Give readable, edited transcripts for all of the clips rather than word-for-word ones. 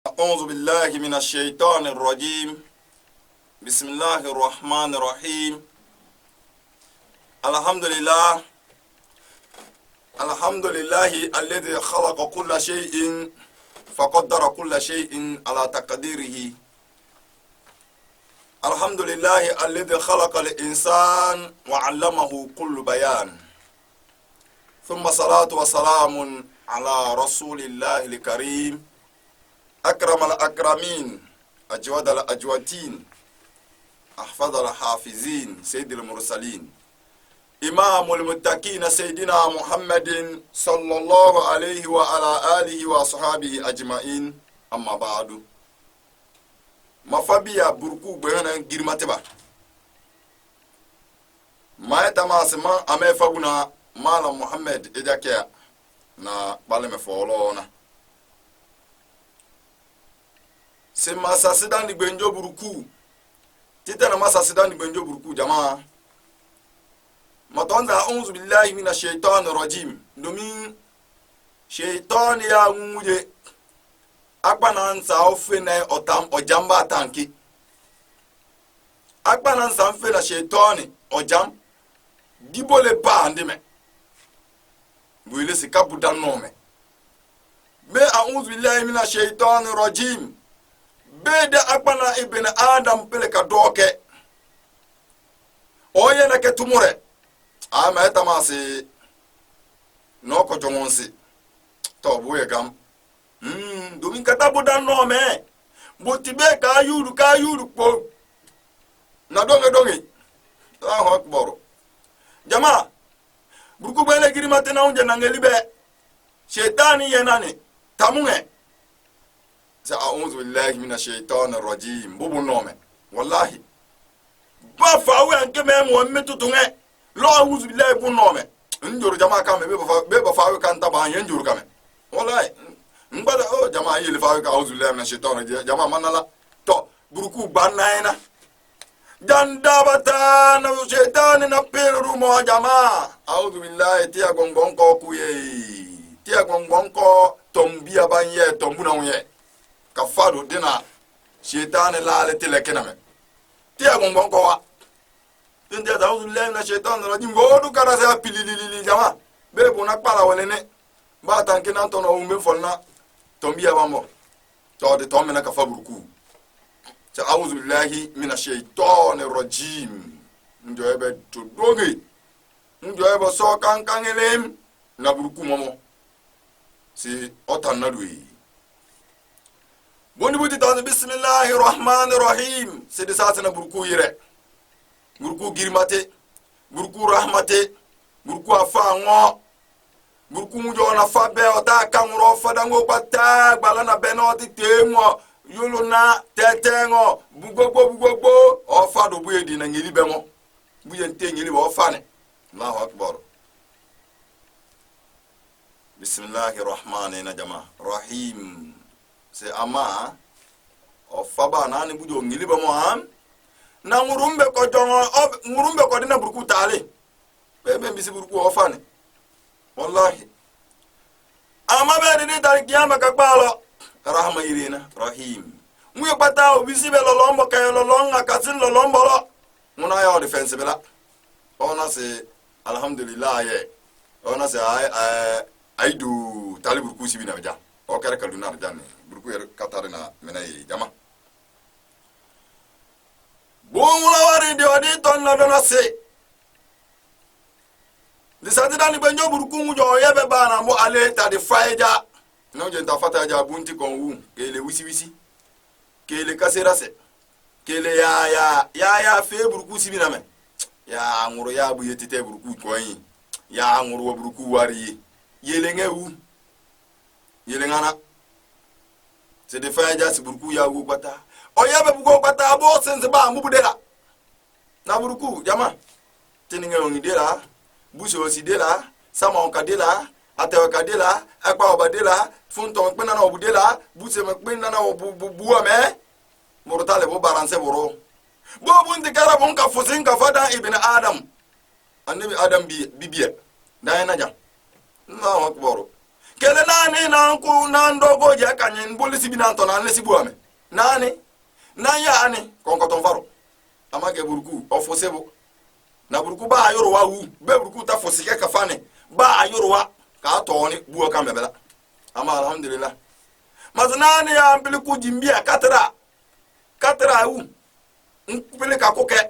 أعوذ بالله من الشيطان الرجيم. بسم الله الرحمن الرحيم. الحمد لله الذي خلق كل شيء فقدر كل شيء على تقديره. الحمد لله الذي خلق الإنسان وعلمه كل بيان. ثم صلاة وسلام على رسول الله الكريم أكرم الأكرمين أجود الأجودين أحفظ الحافظين سيد المرسلين إمام المتقين سيدنا محمد صلى الله عليه وعلى آله وصحابه أجمعين. أما بعد مفابيا بركو بيانا جرمتبا ما يتماسما أمي فابنا مالا محمد إجاكيا na baleme folona se masasidan di benjo buruku titana masasidan di benjo buruku jamaa matonza a'udhu billahi minash shaitani rajim domin shaitan ya nguje akpanan sa ofene otam ojamba tanki akpanan sa ofene shaitani ojam dibole ba ndime buile si kabudan nome be a'udhu billahi minash shaitani rajim be da akpana ibn adam pele ka doke oye na ke tumure ama etamasi no ko jongonsi to buye gam domin ka tabudan nome botibe ka yuru po na donge Allahu akbar jamaa buruku bele giri matena unje nangelibe shetani yenani tamunge sa a'udhu billahi minash shaitani rajim bubu nome wallahi ba fawe anke me mo metutunge lo a'udhu billahi bu nome njuru jamaa kame be ba fawe kan taba yen njuru kame wallahi mbada o jamaa yele fawe ka a'udhu billahi minash shaitani rajim jamaa manala to buruku banaina Jandabata na shetani na peru mo jamaa. A'udhu billahi tia gongonko kuye. Tia gongonko tombia banye tombuna unye. Kafadu dina shetani lale telekename. Tia gongonko wa. Ndia a'udhu billahi na shetani rajim godu karasa pililili jamaa. Bebo nakpala walene. Ba tankina tono umbe folna tombia bambo. To de tomena kafaburuku. A'udhu billahi minash shaitani rajim. Njo ebe tudogi. Njo ebe so kankangelem na buruku momo. Si otanadui. Boni buti tazi bismillahir rahmanir rahim. Si disasa na buruku yire. Buruku girmate. Buruku rahmate. Buruku afango. Buruku njo na fabe ota kangro fadango pata balana benoti temwa. Yolo na tetengo bugogbo ofado buye di na ngeli bemo buye nte ngeli bo fane. Allahu akbar. Bismillahir rahmanir rahim. Se ama ofaba na ni bujo ngeli bemo ham na ngurumbe ko jongo ngurumbe ko dina burku tale bebe mbisi burku ofane wallahi ama be ni dar kiyama ka balo rahma irina rahim muye pata obisi be lolombo kay lolonga kasin lolombo lo muna ya defense bela ona se alhamdulillah ye ona se ay du talib ku sibi na ja o kare kaduna janne burku yer katarina menay jama bo mula wari de odi ton na dona se lisati dani benjo burku mujo yebe bana mo ale ta de faija no je nta fata ja bunti kon wu kele wisi kele kaserase kele ya fe buruku sibina me ya nguru ya bu yetite buruku koyin ya nguru wa buruku wari yele ngewu yele ngana se de fa ja si buruku ya wu kwata o ya be bugo kwata bo sense ba mu budela na buruku jama tininga ngi dela busho si dela sama on kadela atewa kadela akpa obadela funto mkpena na obudela buse mkpena na obubuwa me murtale bo baranse boro bo bunti kara bunka fusinka fada ibn adam annabi adam bibiya dai naja Allahu akbar kele nani na nku na ndogo je kanyin polisi bi na to na nlesi bu ame nani na ya ani konkoton faro amage buruku ofosebo na buruku ba ayoro wu be buruku ta fosike ka fane ba ayoro ka to ni buo ka mebela ama alhamdulillah maznani ya mbiliku jimbia katara wu mpele ka koke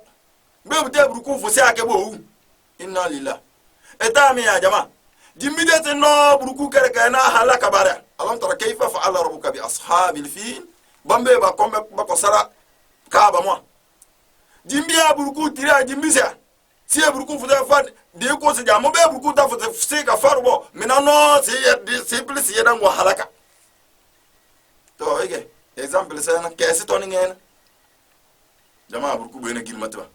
be bute buruku fosi ake bo wu inna lillah etami ya jama jimbide no buruku kere kana halaka bara alam tara kayfa fa'ala rabbuka bi ashabil fil bambe ba kombe ba ko sara ka ba mo jimbia buruku tira jimbisa si buruku futa fa de ko se jamo be buruku ta futa se ka farbo minano se de simple se dan go halaka to ege example se na kesi to ngen jama buruku be na girmata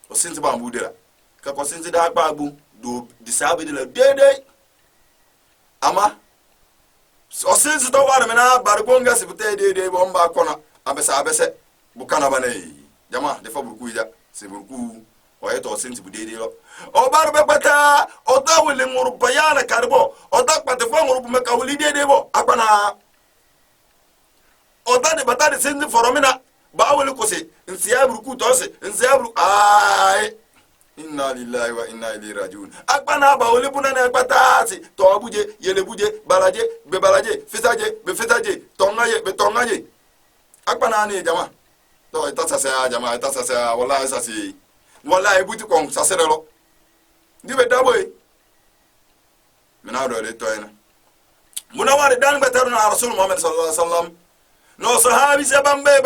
o sinti ba mbudela ka ko sinti da gbagu do disabe de la dede ama o sinti to war mena bargonga sibute dede bomba kona abese bukana bane jama de fa buruku ida se buruku o eto sinti bu dede lo o barbe pata o dawle nguru bayana karbo o dak pata fa nguru me kawli dede bo akwana o dade batade sinti foromina bawle ko se nsiya buruku to se nsiya buruku ai inna lillahi wa inna ilaihi rajiun akpana ba ole buna na akpatasi to buje yele buje balaje be balaje fisaje be fisaje tongaje be tongaje akpana ni jama to itasasa jama itasasa wallahi sasi wallahi buti kon saserelo dibe daboy mina do le to ina muna wari dan betar na rasul muhammad sallallahu alaihi wasallam no sahabi sabambe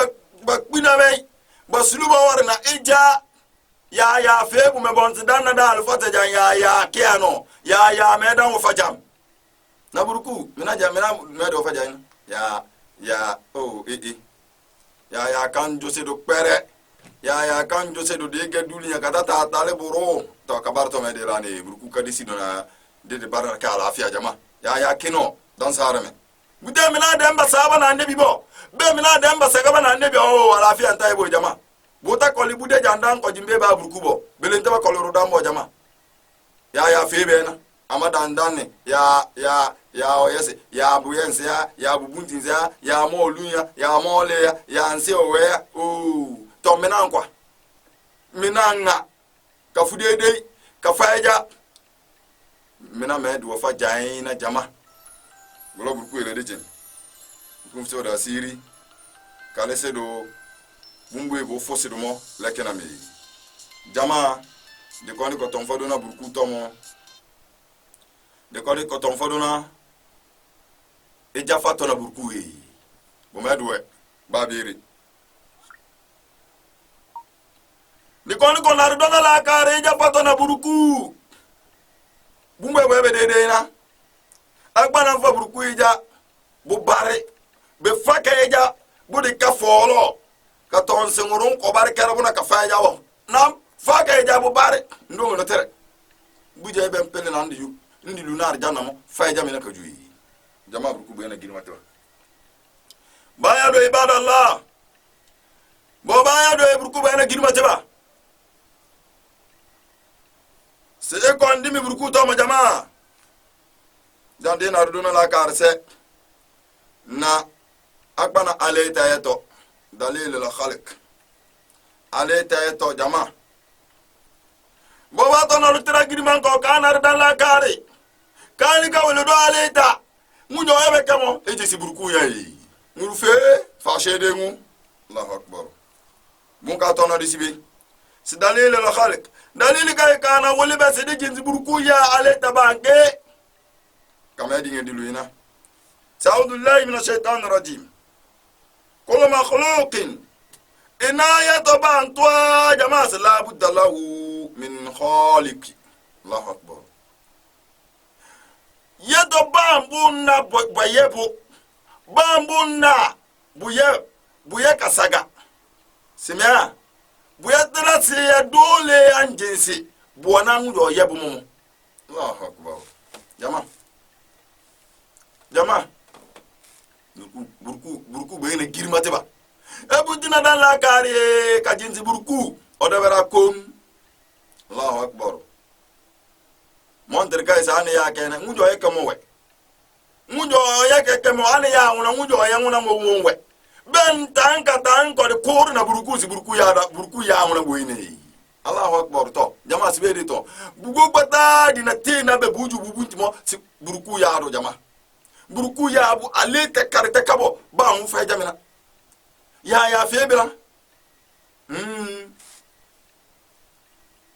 ba binabe ba suluba war na ija ya febu me bonti danna da alfata jan ya kiano ya medan wo fajam na buruku mina jamina medo fajan ya oh ya kan jose do pere ya kan jose do de gedulinya kata ta tale buru to kabarto me de la ne buruku kadisi dona de baraka ala afia jama ya kino dan sarame bude mina da mba saba na ndebi bo be mina da mba sagaba na ndebi oh ala afia ntai bo jama bota koli bude jandan ko jimbe ba burkubo belente ba koli rodambo jama ya febe na amadan danne ya oyese ya buyense ya bubuntin ya molunya ya mole ya nse owe to menankwa minanga ka fudede ka faja mena medu fa jaina jama bolo burku ele dejen kumfto da siri kale sedo bungwe bo fosi dumo lekena mi jama de koni ko ton fodona burku tomo de koni ko ton fodona e jafa tona burku e bo medwe babiri de koni ko nar dona la kare jafa tona burku bungwe bebe de na agbana fa burku ija bu bare be fake ija bu de ka folo ka ton sengurun ko bar karabuna ka faja wo nam faga ja bu bare ndo no tere buje ben pele nan diu ndi lunar janamo faja mena ka juyi jama bu ku bena girmata baya do ibadallah bo baya do bu ku bena girmata ba se ko ndimi bu ku to ma jama dan de na do na la karse na akbana alayta yato dalil al-khaliq aleta eto jama boba to no tira girman ko kanar dan la kare kani ka wolo do aleta munyo ebe kamo eje si burku yayi nguru fe fa shede ngu Allahu akbar mun ka to no disibe si dalil al-khaliq dalil ka kana woli be se de jinzi burku ya aleta banke kama dinge diluina sa'udullahi minash shaitanir rajim كل مخلوق إناية بانتوا جماعة لا بد له من خالق الله أكبر يدو بامبونا بيبو بامبونا بويه كساغا سمع بويه تراسي دولي أنجنسي بوانا نجو يبو مو الله أكبر جماعة burku bene girmate ba ebudina dan la kare ka jinzi burku odabara kom Allahu akbar monter kai sane ya kene ngujo e kamo we ngujo ya keke mo ane ya nguna ngujo ya nguna mo wonwe ben tan ko de koru na buruku si buruku ya nguna boyine Allahu akbar to jama sibedi to bugo bata dina te na be buju bubunti mo si buruku ya do jama buruku ya bu alete karete kabo ba mu fa jamina ya febira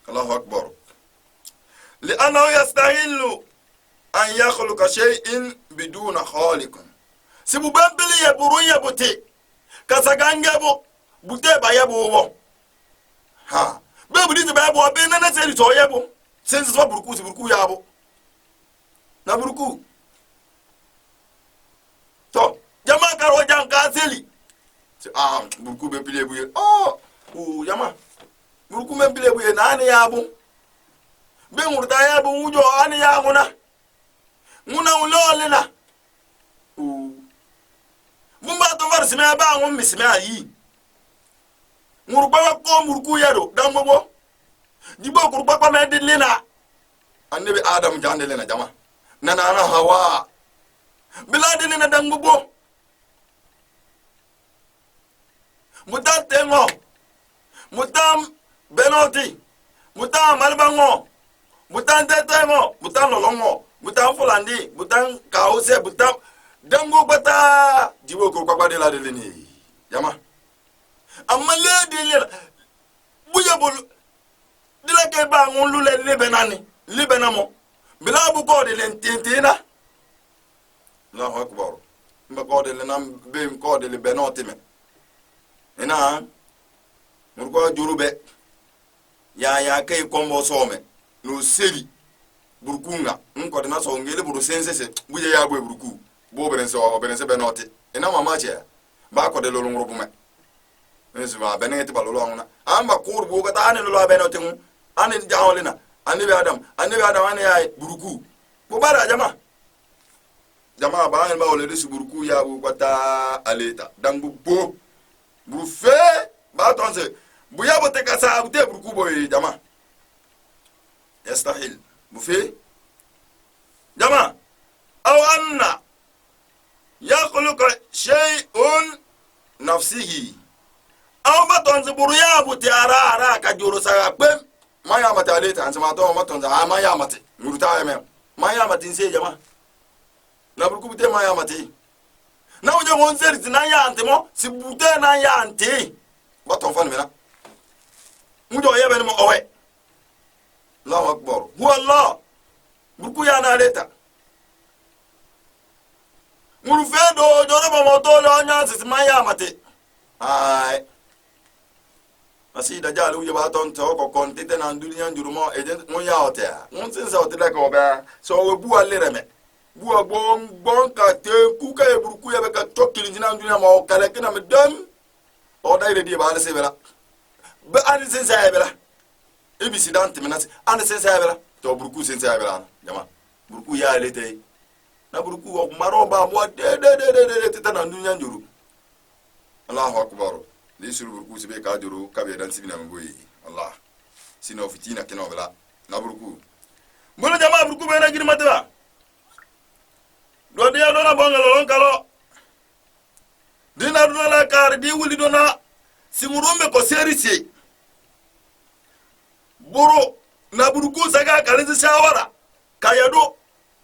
Allahu akbar لأنه يستحيل أن يخلق شيء بدون خالق sibu bambili ye buru ye buti kasagange bu bute ba ye bu ha be bu di ba bu be na seri to ye bu sense so buruku si buruku ya bu na buruku to jama karo jan ka seli buruku be bile bu ye jama buruku be bile bu ye na ne ya bu be murda ya bu wujo ani ya nguna ulolena mumba to var sime ba ngum misime ayi ngurba ko murku yado dambo dibo kurba ko me dilina annabi adam jandelena jama nana ana hawa bila dilina dambo mutam tengo mutam benoti mutam malbango mutam tetemo mutam lolongo butan fulandi butan kaose butan dango bata dibo ko kwa de la de ni yama amma le de le buya bol dila ke ba ngun lu le benani le benamo bila bu ko de len tintina Allahu akbar mba ko de le nam be ko de le benoti me ina murko jurube ya kay kombo some no seri burukunga nko de na so ngele buru sensese buje ya bo buruku bo berense benoti ina mama che ba ko de lo ngrubu me nsi ba benete ba lo nguna amba kur bu ga ta ne lo benoti mu ani jawlina ani be adam ani ya buruku bo bara jama ba en ba ole de buruku ya bu kwata aleta dangu bo buru fe ba tonse bu ya bo te kasa bu te buruku bo jama yastahil بفي جماعة أو أن يخلق شيء نفسه أو ما تنزبر يا أبو تيارا كجورو سيقبم ما يامت عليك أنت ما تقول ما تنزع ما يامت مرتاح يمين ما يامت إنسي جماعة نبركو بتي ما يامت نوجه منزل تنايا أنت مو سبوتة نايا أنت ما تنفن منا مجو يا بني مو أوي الله أكبر هو الله بركو يا نالتا مرفدو جونا بموتو لو نياس ما يامتي اي asi da jalu ye ba ton to ko kon tete na nduri nya njuru mo eje mo ya otea won sin sa otea ko ba so we bu alere me bu bon ka te ku ka e burku ye be ka tokkili jina nduri mo kala kina me dam o dai re di ba se bela be ani sin sa bela ebisi dan temenasi ani sin sa bela to burku sin sa bela jama burku ya lete na burku o maro ba mo de tete na nduri nya njuru Allahu akbar lisuru burku sibe ka juru kabe dan sibina mboyi Allah sino fitina kino bela na burku mbolo jama burku be na giri matwa do dia do na bongalo lon kalo dina do na kar di wuli do na simurume ko serisi buru na burku saga kalisi shawara kayado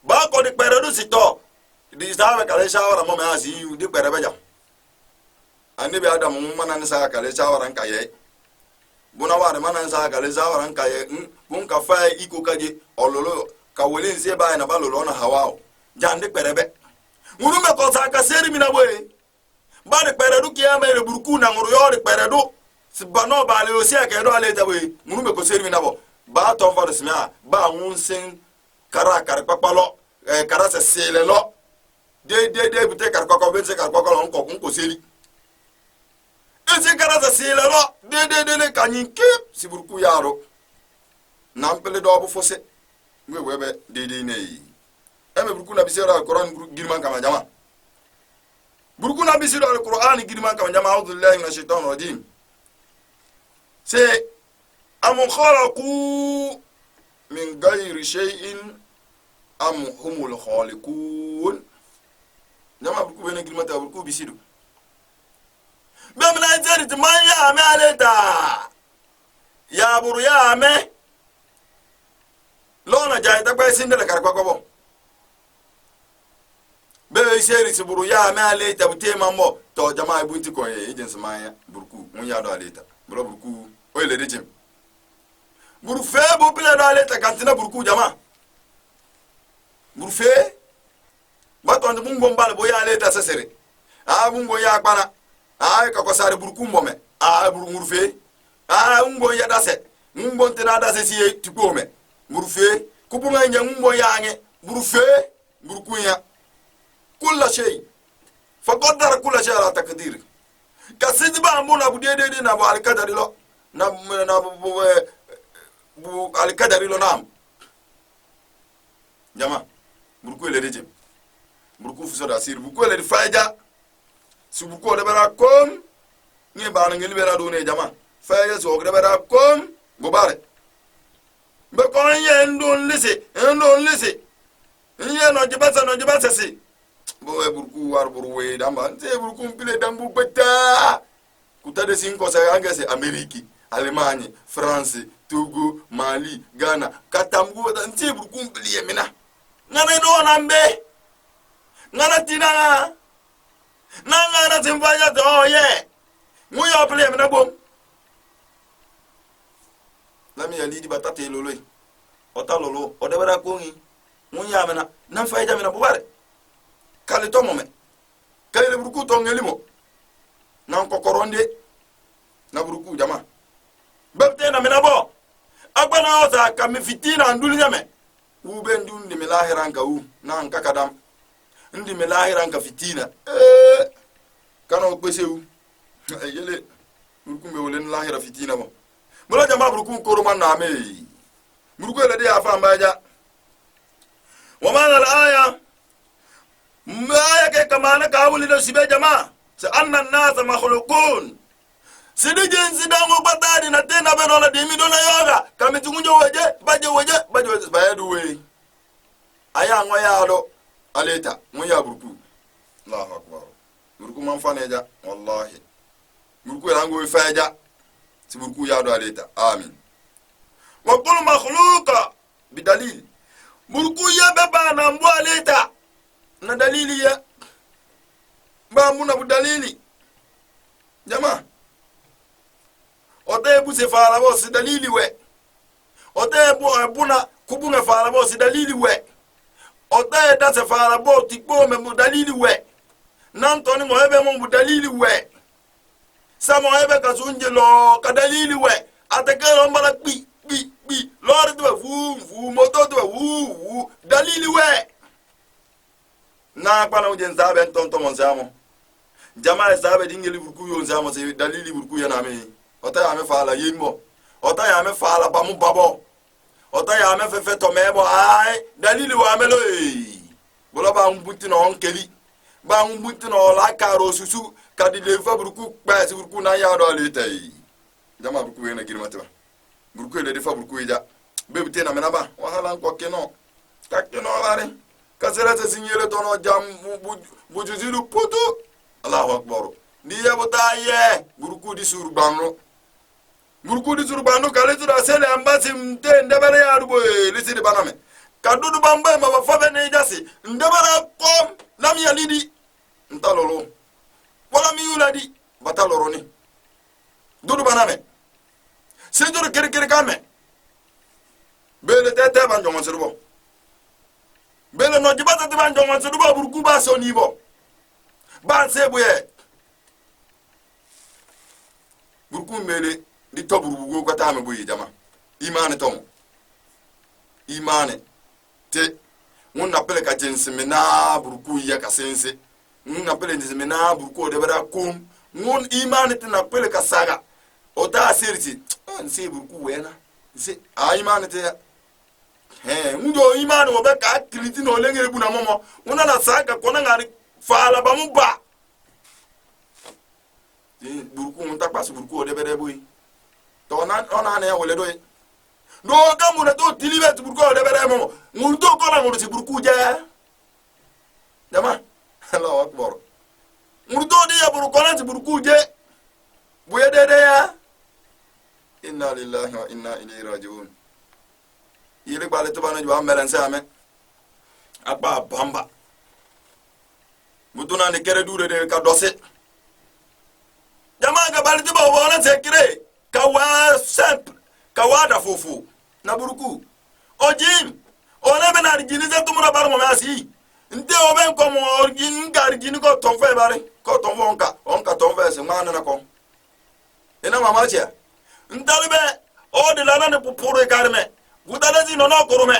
ba ko di peredo sito di sawe kalisi shawara mo me asi di perebe jam annabi adam mun manan sa kale shawaran kaye buna ware manan sa kale shawaran kaye bun ka fa iko kaje ololo ka welin se ba na balolo na hawao jande perebe nguru me ko sa ka seri mina we ba de peredu kiya me burku na nguru yo de peredu sibano ba le osi ake do ale tawe nguru me ko seri mina bo ba to fa de smia ba ngun sen kara papalo kara se selelo de bute kar ko be se kar ko ko seri ese karaza silelo de kanyinke siburku yaro nampele do bu fose webe de nei eme burku na bisira alquran girman kama jama burku na bisira alquran girman kama jama a'udhu billahi minash shaitanir rajim se am khalaqu min ghayri shay'in am humul khaliqun jama burku bene gilmata burku bisidu bemna jeri timanya me aleta ya buru ya me lona jay takba sindela karkwa kobo be seri siburu ya me aleta bute mambo to jama bunti ko e ejin smanya burku mun ya do aleta bro burku o le dejim buru fe bo pile do aleta kantina burku jama buru fe baton de bungo mbal bo ya aleta sesere bungo ya akpana ka ko sare burku mbome buru fe ungo ya dase ngbo ntina dase si tuko me buru fe kubunga nya ngbo ya nge buru fe burku ya كل شيء فقدر كل شيء على تقدير كسيدبا امبونا بوديدي na على قدر لو na bu على قدر لو نام جماعه burku le rejim burku fuso da sir burku le faja su burku de bara kom ni ba na ngeli bera do ne jama faja so de bara kom go bare be ko yen don lise yen no jibasa si boy burku war burwe damba nte burku mpile dambu beta kutade sinko sa angase Ameriki, Allemagne, France, Togo, Mali, Ghana, katambu nte burku mpile yemina ngana do nambe ngana tinanga nanga timbaja to ye muyo mpile yemina bom lami ya lidi batate loloi otalolo odebara kongi munya amena nan faija mena bubare kale to mome kale burku to ngelimo nan kokoronde na burku jama babte na menabo agbana oza kam fitina ndul nyame ube ndundi melahiran ka u nan kakadam ndi melahiran ka fitina kano kwesewu yele burku me wolen lahira fitina mo mula jama burku ko roman na me burku le de afa mbaja wa man al aya ما يك كمان كاولي لو سبي جماعة سأن الناس مخلوقون سيدجين سيدامو بطاري نتينا بنولا ديمي دونا يوغا كامي تنجو وجه بايدوي أيا نويا لو أليتا نويا بركو الله أكبر بركو منفانيجا والله بركو يلانغو يفايجا سبركو يادو أليتا آمين وكل مخلوق بدليل بركو يببا نمبو أليتا na dalili ya ba muna bu dalili jama ote bu se fara bo si dalili we ote bu buna kubunga fara bo si dalili we ote da se fara bo tikbo me bu dalili we nantoni mo ebe mo bu dalili we samo ebe ka sunje lo ka dalili we ateke lo mbala bi lori do vu moto do vu dalili we na pana ujen zabe tonto monzamo jamaa zabe dingeli burku yo nzamo se dalili burku ya name ota ya me fala yimbo ota ya me fala bamu babo ota ya me fefe to mebo ai dalili wa melo bolo ba mbunti no onkeli ba mbunti no la karo susu kadile fa burku pa se burku na ya do alete jamaa burku ye na girmata burku le defa burku ya bebite na menaba wahala nko keno takeno bare kasirata sinyele tono jam bujuzilu putu Allahu akbar ndiye botaye burku di surbanu kale tura sele ambasi mte ndebere ya rubo lisidi baname kadudu bambe ma fabe ne jasi ndebere kom lam yalidi ntalolo wala mi yuladi bataloro ni dudu baname sedur kiri kame bele tete banjo monserbo bele no jibata te banjo monserbo burku ba so nibo ba sebuye burku mele di toburu bugo ko tame boyi jama imane tom imane te mun na pele ka jensi mena burku ya kasense mun na pele jensi mena burku de bara kum mun imane te na pele ka saga o ta seriti nse burku wena nse a imane te ndo imane wo be ka kriti no lengere bu na momo una na saga kona ngari fala ba mu ba burku mun ta pasu burku o de bere boyi to ona ne wole doy do ga mu na to tilibet burku o de bere momo mun to ko na mu si burku je jama Allahu akbar. Murdo dia burukonanti buruku je buye dede ya. Inna lillahi wa inna ilayhi raji'un. Yiri bale to bana jwa melense ame akpa bamba mutuna ne kere dure de ka dose jama ga bale to ba wona sekire ka wa simple ka wa da fufu na buruku ojin ona be na rigini ze to mura bar mo masi nte o ben ko mo origin ga rigini ko ton fe bare ko ton fo onka ton fe se mana na ko ina mama chia ndalbe o de lana ne pupure karme gutade zi nono kurume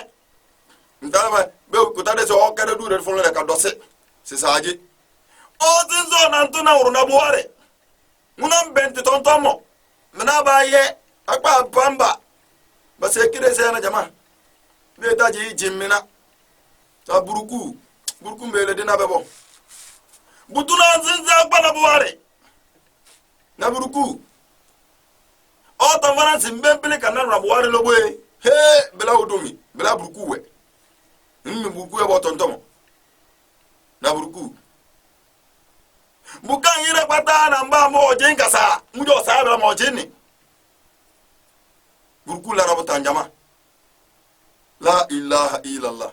ndalbe be gutade so o kere dure fo le ka dose se saji o zinzo na ntuna uruna buare munam benti tontomo mena baye akpa bamba base kire se na jama be daji jimmina ta buruku mbele dina bebo butuna zinza akpa na buare na buruku o tamana simbempele kana na buare loboe he bela odomi bela buruku we buruku e bo tontomo na buruku bukan yire pata na mba mo jenga sa mujo sa bela mo jenni buruku la rabota njama la ilaha illallah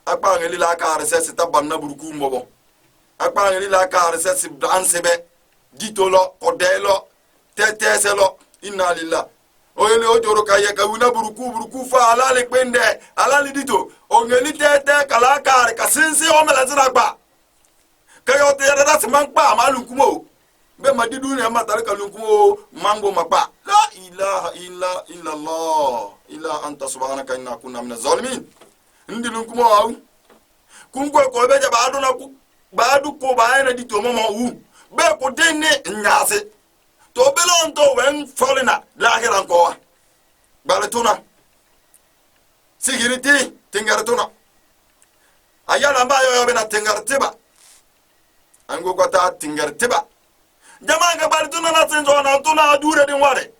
akpa ngeli la ka resesi tabanna buruku mbobo akpa ngeli la ka resesi ansebe ditolo odelo teteselo inna lillahi oyele ojoro kaye ka wina buruku fa alali pende alali dito ongeli tete kala kare kasinsi o melazira gba kayo te yada siman pa malunkumo be madidu ne matare kalunkumo mambo makpa la ilaha illa allah illa anta subhanaka inna kunna minaz zalimin ndilunkumo au kunko ko be jaba aduna ku badu ko baena dito momo wu be ko denne nyase to belon to wen folina lahiran ko balatuna sigiriti tingaratuna ayala mbayo yo bena tingartiba ango kota tingartiba jama ga balatuna na tinzo na tuna dure din ware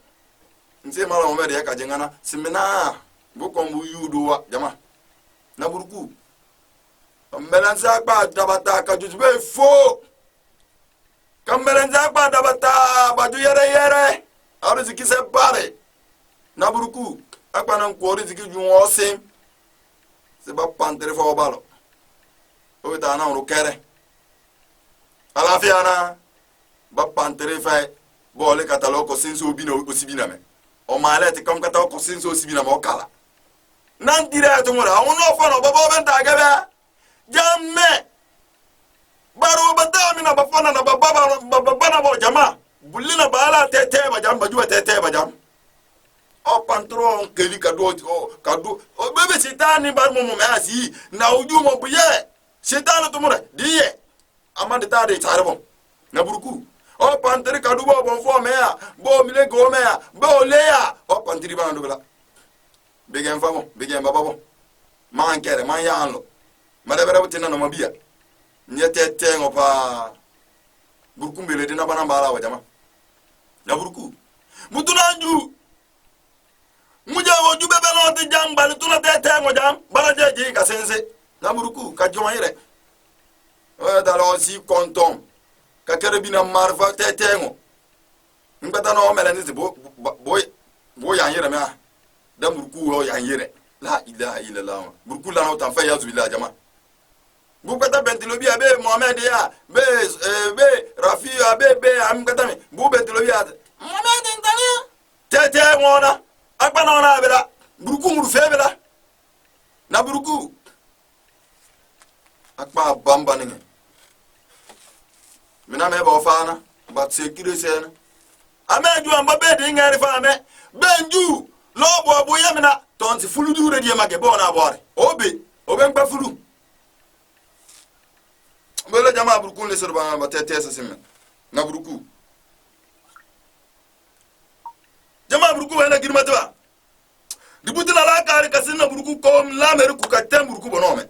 nse mala mo mede ka jengana simina buko mbu yuduwa jama na buruku melanza ba dabata ka jujbe fo kambelenza kwa dabata baju yere ariziki se bare na buruku akwa na nko ariziki juwo sim se ba pantere fo balo o ta na ru kere alafia na ba pantere fa bole katalo ko sinso bi na osibina me o malete kam katalo ko sinso osibina mo kala nan dire to mura ono fo no babo benta gabe jamme baro badami na bafana na baba na bo jama bulina bala tete ba jam baju tete ba jam o pantron keli kado o bebe sitani bar mo asi na uju mo buye sitani to mura diye amande tade tarbo na buruku o pantri kadu bo bon fo meya bo mile go meya bo leya o pantri ba ndubla begen famo begen bababo man kere man ya anlo madabere butina no mabia nyete tengo pa buruku mbele dina bana bala wa jama na buruku mutuna nju muja wo jube belo te jambal tuna te tengo jam bala jeji ka sense na buruku ka joyire o dalo si kontom ka kerebina marfa te tengo ngata no mele ni bo ya yire ma da buruku ho ya yire la ilaha illallah buruku la no tan fa ya zubila jama bukata bentilobi abe Mohamed ya be Rafi abe am katami bu bentilobi ya Mohamed ntani tete ngona akpa na ona abela buruku muru febela na buruku akpa bamba ninge mina me ba fana ba sekire sena ameju amba be de ngari fa me benju lobo bo yamina tonti fulu dure die mage bona bore obe ngba fulu bele jama buruku le serba ba tete sesimen na buruku jama buruku wala girmata dibuti la kare kasina buruku ko la meruku ka tem buruku bonome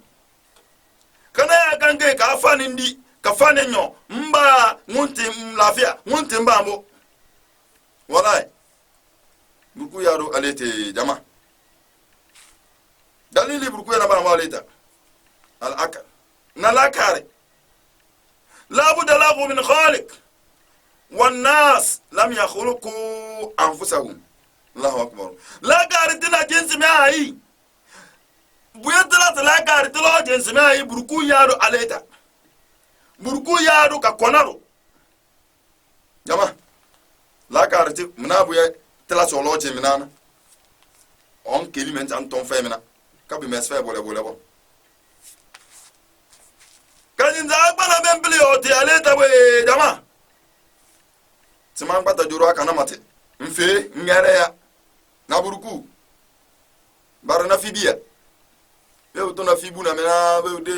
kana ya gange ka afani ndi ka fane nyo mba munti mlafia munti mbambo wallahi buruku yaro alete jama dalili buruku na bana waleta al akal na la kare لا بد له من خالق والناس لم يخلقوا أنفسهم. الله أكبر. لا كارتنا جنس ما هي بيتلات لا كارتلا جنس ما هي بركو يارو عليتا بركو يارو ككونارو جماعة لا كارتي منابو يا تلا سولو جمنانا on keli men tan ton femina kabi mes fe bole bo kanyin za gbana ben bili o ti aleta we jama timan pata juro aka na mate mfe ngere ya na buruku bar na fibiya be to na fibu na mena be de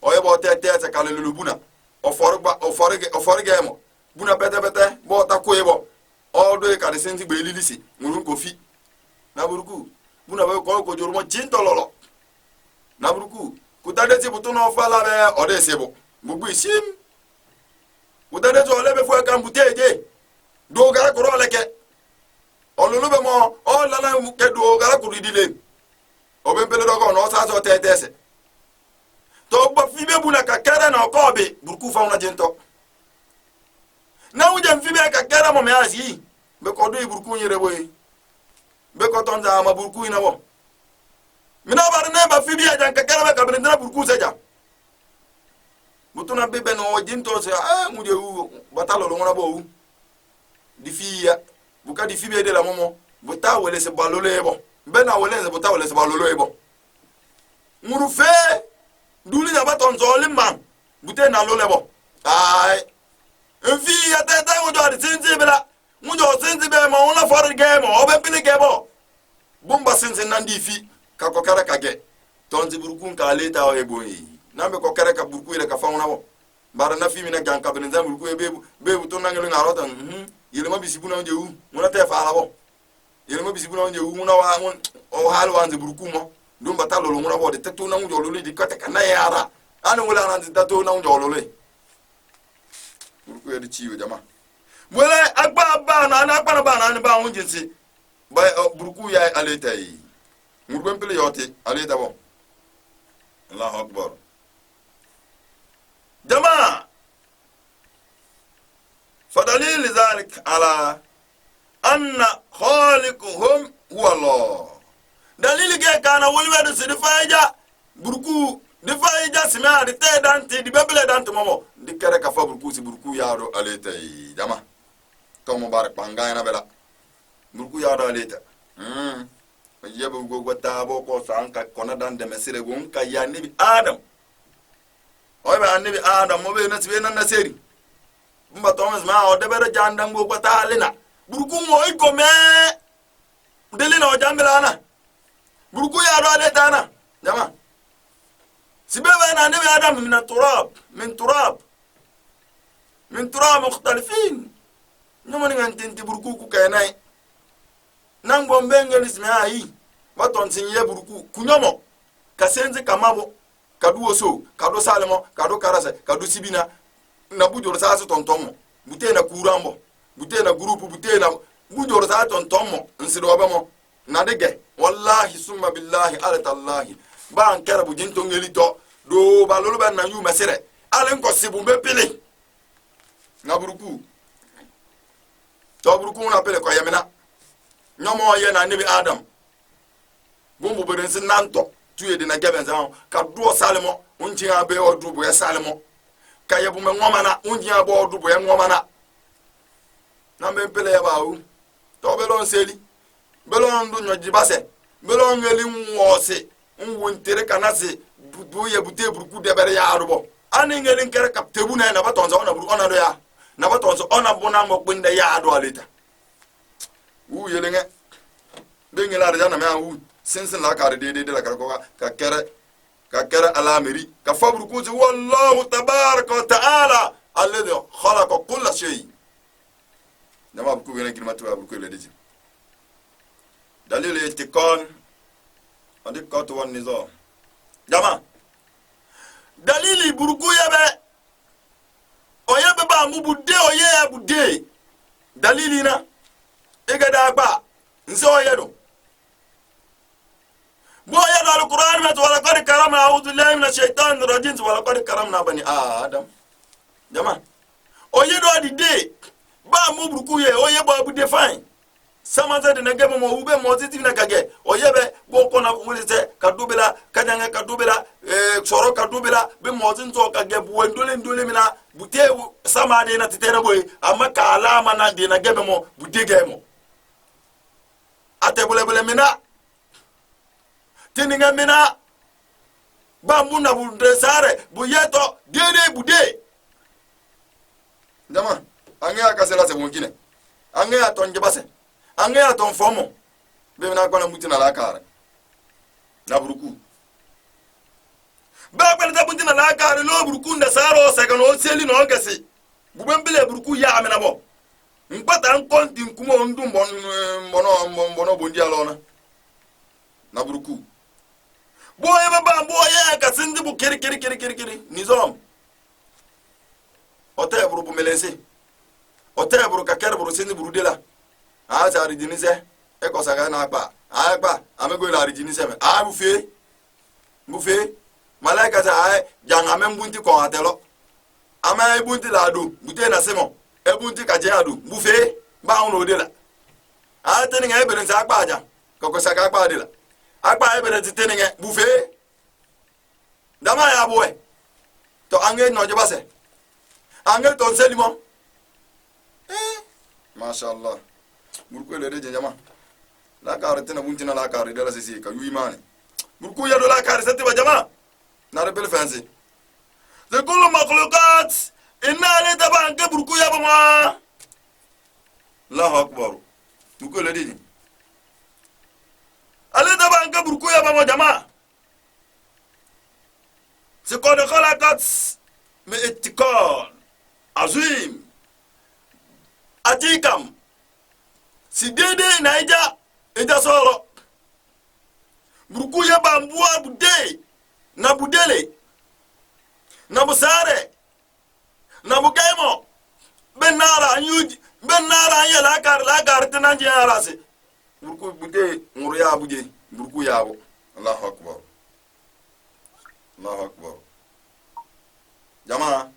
o ye bo te kale lulubuna o forge mo buna bete bo ta ko yebo o do e ka de senti gbe lilisi ngurun ko fi na buruku buna be ko jorumo jintololo na buruku kutade ti butu no fala be ode sebo gbogbo isim kutade to lebe fo kan buteje do gara ko leke olulu be mo o lala mu ke do gara ko dile o be pele do ko no sa so tetese to gba fi be buna ka kere na ko be buruku fa una jinto na uje mfi be ka kere mo me asi be ko do buruku nyere boy be ko ton za ma burku ina wo mina bar ne ba fi biya jan ka kala ka bin na burku seja mutuna be no jinto se mu de u batalo lo ngona bo u di fiya buka di fi be de la momo buta wele se balolo ebo be na wele se buta wele se balolo ebo muru fe duli na baton zo limman bute na lo lebo ai fi ya te wo do di sinzi bela mujo sinzi be ma ona for game o be pili gebo bumba sinzi nandi fi ka ko kara kage tonzi burukun ka leta o eboyi nambe ko kara ka burku ile ka fa ona bo bara na fi mina gan ka ben zam burku e be to nangelo ngarota yele ma bisibu na nje u mona te fa ala bo yele ma bisibu na nje u mona wa o halu wanze burku mo dum batalo lo mona bo de tetu na njo lo di kata kana yara anu wala na tetu na njo lo le burku e di chiwo jama wala agba ba na ba on jinsi ba burku ya aleta yi murben pele yote aleta bo Allahu akbar jama fadalil zalik ala anna khaliquhum huwa Allah dalil ge kana wolwe de sidifaja burku difaja sima de te dante di bebele dante momo di kere ka fa burku si burku yaro aleta yi jama to mubarak panga na bela burku yaro aleta yebo go tabo ko sanka kona dan de mesire gon ka ya nabi adam o ba nabi adam mo be na tibe na seri mba thomas ma o de bere jandam go ta lena burku mo iko me delina o jambela na burku yaro aleta na jama سبب أنا نبي آدم من تراب مختلفين نمني أنت بركوكو كأناي نعم بنجل اسمها هي باتون سينيه بركو كنيمو كسنزي كمابو كادو وسو كادو سالمو كادو كاراسة كادو سيبينا نبودو رساسة تونتومو بوتينا كورامو بوتينا جروب بوتينا بودو رساسة تونتومو نسيروبامو نادجة والله ثم بالله على الله ban kera bu jinto ngelito do balolo ban na yu mesere alen ko sibu be pele na buruku to buruku na pele ko yemena nyomo ye na nabi adam bumbu be den nanto tuye de na geben zan ka do salemo unji abe odu bo ye salemo ka yebu me ngomana unji abo odu bo ye ngomana na be pele ya bawo to be lon seli be lon du nyoji base be lon ngeli nwose ntere kanase buye bute burku debere ya arubo ani ngeli nkere kaptebu na batonzo ona buru ona do ya na batonzo ona bona mo kwinde ya ado aleta yelenge bengela arja na ma sinsin la kare de la kare ko ka kere alamiri ka fabru kuzi wallahu tabaraka wa taala alladhi khalaqa kull shay nama burku wena girmatu burku le deji dalil itikon andi koto wan nizo jama dalili burku yabe oyebe ba mu budde oye budde dalili na igada ba nzo yedo bo yedo alquran ma wala qad karamna a'udhu billahi minash shaitanir rajim wala qad karamna bani adam jama oye do adide ba mu buruku ye oye ba bu define samaza de nage mo ube mo titi na kage oye be bo kona wulite kadubela kanyanga kadubela soro kadubela be mo tin to kage bu ndole mina bute sama de na titena boy amma ka alama na de nage mo bu dege mo ate bule mina tininga mina ba mu na bu sare bu yeto dede bude jama ange akasela se wonkine ange atonje base ange aton fomo be na kwana mutina la kare na buruku ba kwana ta mutina la kare lo buruku nda saro se kan o seli no gasi bubembele buruku ya amena bo npata nkonti nkumo ndu mbono bondi alona na buruku boye baba boye kasindi bu kiri nizom ote buru bu melese ote buru kakere buru sindi buru dela a sa rijinise e ko saga na agba amego la rijinise me a bufe malaika ta ai janga membunti ko atelo ama ebunti la do bute na semo ebunti ka je adu bufe ba on dela a teni nga ebere sa agba aja ko saga agba dela agba ebere teni nga bufe dama ya boy to ange no je base ange to selimo mashallah burku le de jama la karate na buntina la karate de la sisi ka yuimane burku ya do la karate sati ba jama na rebel fancy de kullu makhluqat inna li taban ke burku ya ba ma Allahu akbar burku le de ale taban ke burku ya ba ma jama se ko de khalaqat mi ittiqan azim atikam si dede na ija soro buruku ya bambua bude na budele na busare na bukaimo benara ya la kar tananje arase buruku bude nguru ya buje buruku ya bo Allahu akbar jama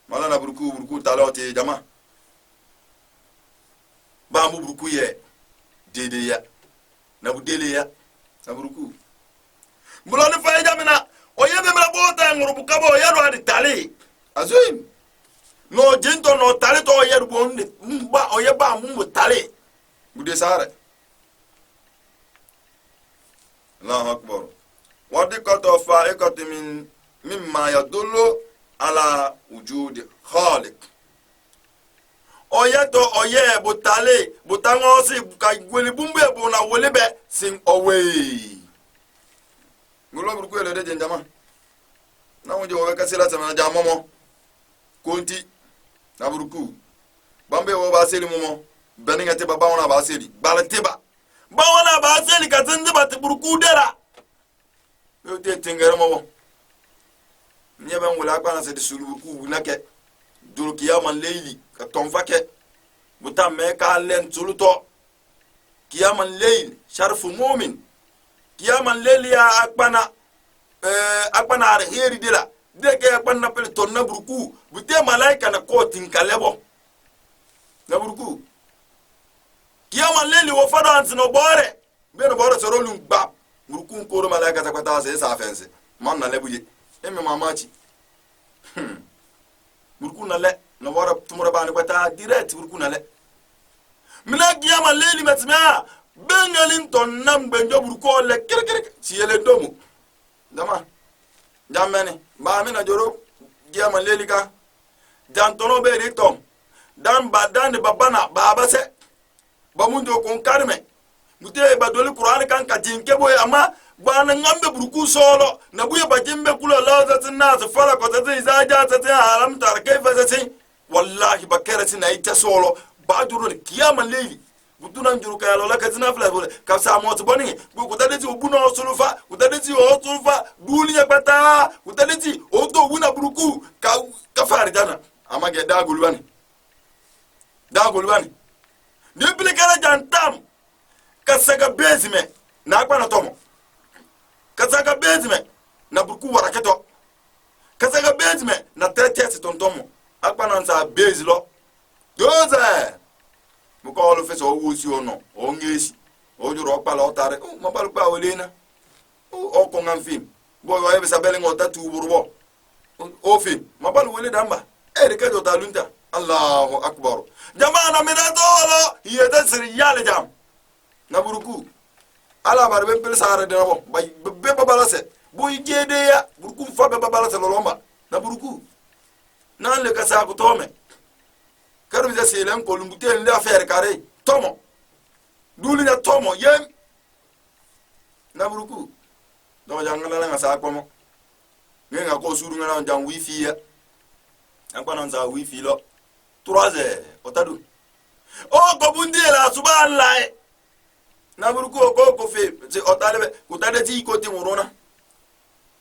mala na buruku talote jama ba mu buruku ye dede ya na budele ya na buruku buloni fa jamina o yebe mala bota nguru bukabo ya ro adi tali azim no jento no tali to ya ru bonde mba o yeba mu tali bude sare Allahu akbar wadi qato fa iqat mimma yadullu ala wujudi khaliq oye to oye butale butango si ka gweli bumbe bu na wolebe sin owe ngulo burku ele de jama na wonje wo ka sila sama jama mo konti na burku bambe wo ba seli mo beninga te baba wona ba seli balante ba wona ba seli ka tinde ba te burku dera yo te tingere mo nyebe ngula kwa na se de sulu burku nake dul kiyaman leili ka tonfake buta me ka len tuluto kiyaman leil sharfu mu'min kiyaman leil ya akbana ar heri dila deke akbana pel tonna burku bute malaika na ko tinkalebo na burku kiyaman leil wo fadans no bore be no bore soro lumba burku ko ro malaika ta kwata se sa fense man na lebuje emme mamachi burku na le na wara tumura bani kwata direct burku na le mina kiyama leli metma bengalin ton nam benjo burku le kirkir ci yele domu dama jamene ba mina joro kiyama leli ka dan tono be ri tom dan badan babana baba se ba mun do kon karme mute ba doli qur'an kan ka jinke boy ama bana ngambe burku solo na buye ba jimbe kula lazatin nas fara ko ta izaja ta haram tar kayfa zati wallahi bakarati na ita solo ba duro kiyama leili buduna njuru ka yalo la katina fla bole ka sa mo to boni ku tadeti obuno sulufa ku tadeti o sulufa duliya bata ku tadeti o to wuna buruku ka fari dana amage da gulbani de bile kala jantam ka saga bezime na akwana tomo ka saga bezime na buruku waraketo kasaga bezi me na tete tontomo akpana nsa bezi lo doze muko olu fe so wusi ono ongesi ojuro okpala otare mabal pa olena o ko ngamfim bo yo ebe sabele ngota tu burbo o fi mabal wele damba e ke do talunta Allahu akbar jamana me da dolo yeda sir yale jam na buruku ala bar be pel sare de bo bay be babalase boy jede ya buruku fa be babalase lolomba na buruku nan le kasa ko tome karu de selen ko lungute le affaire carré tomo duli na tomo yem na buruku do jangala nga sa ko mo nga ko suru nga jang wifi ya akwana nza wifi lo 3 otadu o ko bundi la subhanallah na buruku ko fe se otalebe kutade ti ko ti murona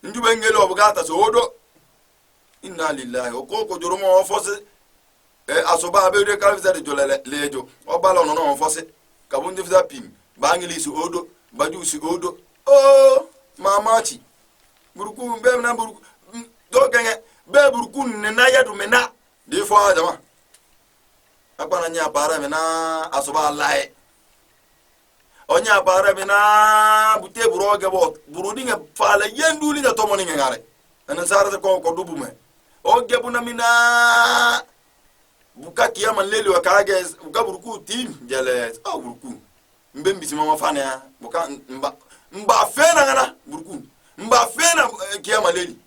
ndube ngelo obugata so odo inna lillahi o ko joromo o fose asoba be de kalvisa de jolele lejo o balo no no fose kabundi fisa pim bangili si odo baju si odo o mamachi buruku be na buruku do genge be buruku ne na yadu mena de fo ajama akwana nya para mena asoba lai onya bara bina bute buroge bot burudi nge fala yenduli na tomoni nge ngare ana sara ko dubu me o gebu na mina buka kiyama leli wa kage buka buruku tim jele o buruku mbembi si mama fana buka mba fena ngana buruku mba fena kiyama leli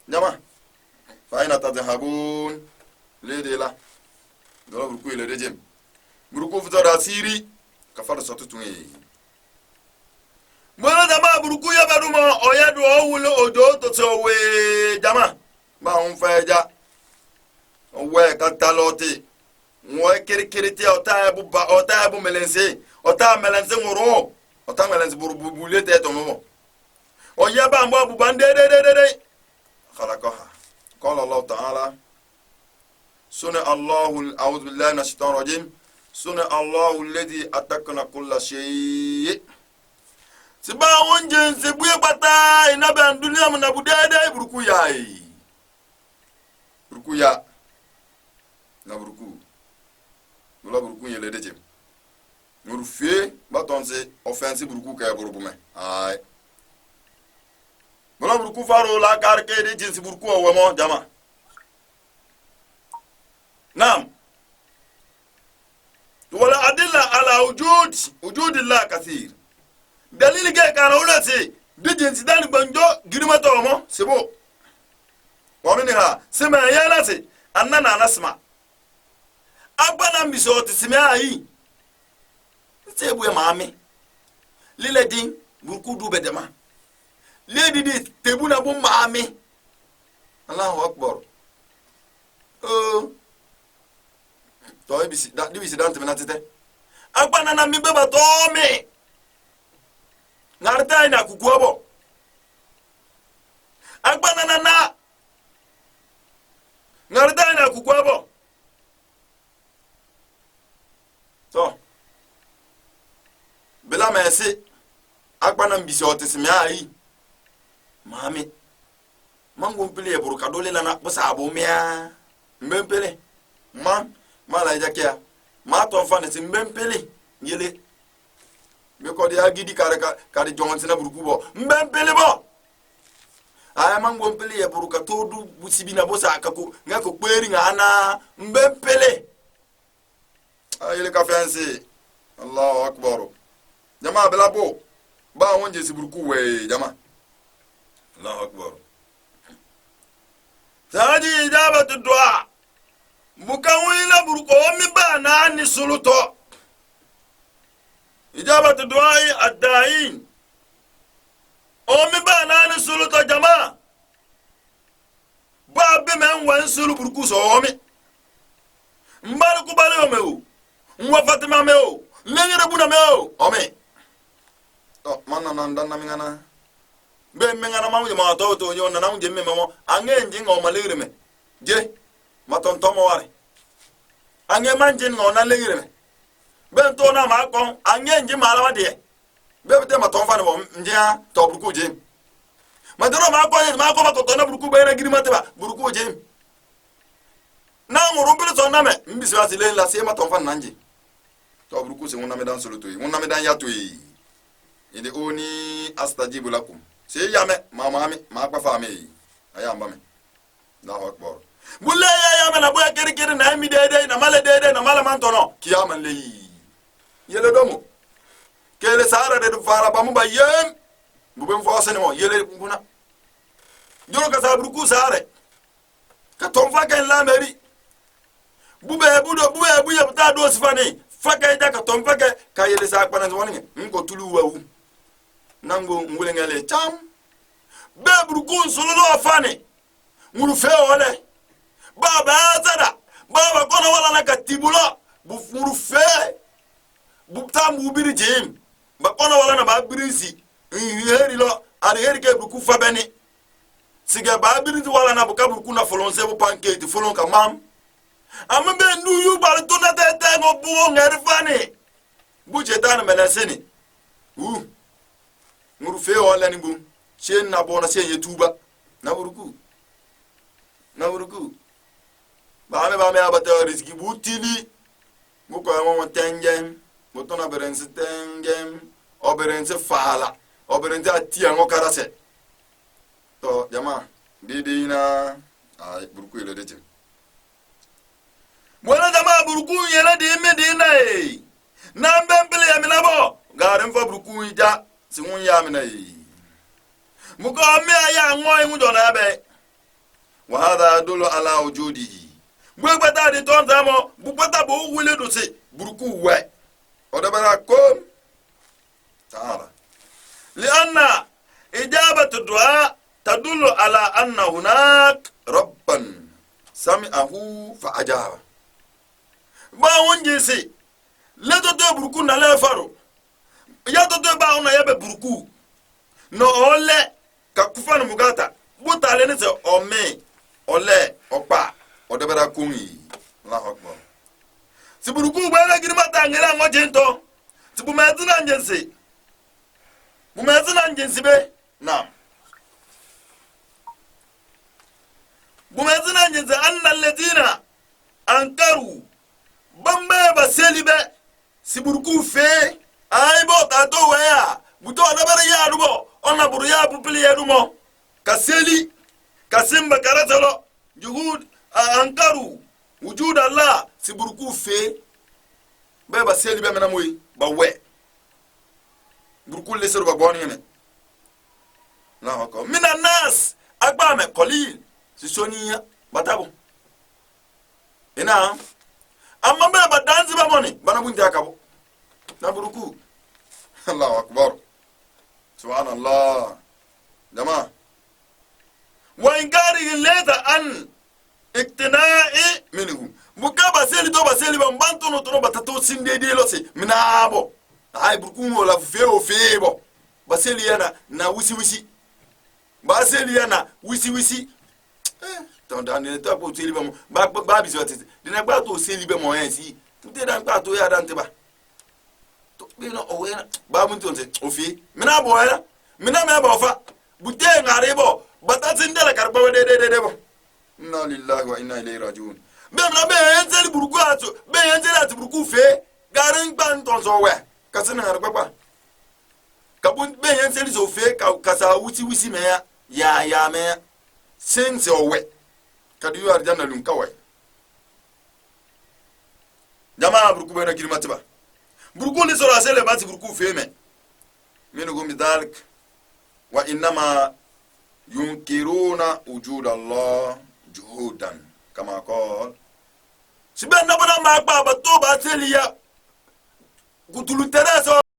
jama fa ina tadhabun ledi la do buruku ile dejem buruku futa siri kafara sotu tunye mwana dama buruku ya baruma oyadu owulo odo to so we dama ba on feja we katalote mo kirikiriti ota bu melense ota melense ngoro ota melense burubulete to momo oya ba mbo bu bande de khalaqaha qala allah ta'ala sunna allah a'udhu billahi minash shaitanir rajim sunna Allahu alladhi atakna kulla shay siba wonje sebuye bata ina ba dunia mu na budede buruku ya na buruku wala buruku yele deje nguru fe batonse offensive buruku ka burubu me ay wala buruku faro la karke de jinsi buruku o mo jama nam wala adilla ala wujud Allah kathir dalil ge kana ulati dijin sidan banjo girma to mo sebo wa minha sima yalati annana nasma abana mbisoti sima ayi sebu e mami lile din burku du bedema ledi di tebuna bu mami Allahu akbar to bisi dante menatete akwana na mbe ba to me ngarta ina kukuabo akwana na ngarta ina kukuabo so bela mesi akwana mbisi otesime ayi mami mango mpele buruka dole na bosa abomia mbempele mala jakia ma to fa ne mbempele yele me ko de agidi kare jonti na buruku bo mbempele bo aya mango mpele ya buruka to du busibi na bosa akako ngako kweri ngana mbempele ayele ka fancy Allahu akbar jama belabo ba wonje si buruku we jama Allahu akbar sadi ijabatu du'a mukawila buruko mi bana ni suluto ijabatu du'ai ad-da'in o mi bana ni suluto jama babbe men wan sulu buruku so mi mbaru ku bale o mewo nwa fatima mewo lengere buna mewo o mi to manna nan dan na mi ngana be mi ngana mamu ma to nyo na na nje mi memo angenji ngo malere me je matontomo ware anye manje ngona legire me bento na makon anye nji mala wade bebete matonfa ne njia to buruku je madoro ma ko to na buruku bayna giri mataba buruku je na nguru bil so na me mbisi wasile la se ma ton fan nanje to buruku se wonna me dan solo to yi wonna me dan ya to yi inde oni astajibu lakum se yame mama mi ma kwa fa me ayamba me Allahu akbar bulle ya me na boya keri na mi dede na mala man tono kiyama leyi yele domo kele sara de fara bamu bayem bu ben fo sene mo yele buna joro ka sa buruku sare ka ton fa ken la meri bube ya ta do sifani fa ka da ka ton fa ka yele sa kwana woni ngo tulu wawu nango ngule ngale cham be buruku solo afane nguru fe ole baba zada baba kono wala na katibulo bu nguru fe bu tam ubiri jim ba kono wala na ba birisi heri lo ari heri ke buruku fa beni siga ba birisi wala na bu ka buruku na folon se bu pancake folon ka mam amma be ndu yu bal to na te ngo bu ngari fane bu je dan melaseni nguru fe wala ni bu shen na bona shen yetuba na buruku ba me abata riski butili mu ko mo tengem mo to na berense tengem o berense fala o berense atia ngo karase to jama didina ay buruku ile dete wala jama buruku yele de medina na mbembele ya minabo garin fa buruku ija sinun ya mina mu ko me aya ngo mu dona be wa hada dulu ala wujudihi bugbata di ton zamo bugbata bo wule do se buruku we odabara ko taala li anna ijabatu du'a tadullu ala anna hunak rabban sami'ahu fa ajaba ba wonje se le do buruku na le faro ya do ba ona ya be buruku no ole ka kufanu mugata butale ne se ome ole opa odebara kungi Allahu akbar siburuku bana girma tangela ngo jento sibu mazina njense bu mazina njense be na bu mazina njense anna alladina ankaru bambe baselibe siburuku fe aibo tato waya buto odebara ya rubo ona buru ya pupili ya rumo kaseli kasimba karatalo juhud ankaru wujud Allah siburuku fe beba seli be mena moy ba we buruku le seru ba boni ne la ko mina nas agba me qalil si soniya batabo ina amma be ba danzi ba moni bana bunti akabo na buruku Allahu akbar subhanallah jama wa ingari leta an iktina'i minhum mukaba seli do baseli bambanto no to batato sindede lo se minabo ay burku la feo baseli yana na wisi baseli yana wisi ton dan ne to po seli bamo ba bi so tete dina gba to seli be mo yan si tute dan gba to ya dan te ba to be no o yana ba mun ton se ofi minabo yana miname ba fa bute ngarebo batati ndela karba de bo inna lillahi wa inna ilayhi rajiun be na be enzeli buruku atu be enzeli atu buruku fe garin ban ton so we kasina harba kabun be enzeli so fe ka sa wisi me ya me sense owe kadu arjana lun kawai jamaa buruku be na kirimatiba buruku ni so rasele bati buruku fe me minugo midalik wa innama yunkiruna wujud Allah juhudan kama qala sibe na bana ma gba ba to ba teliya gutulu teresa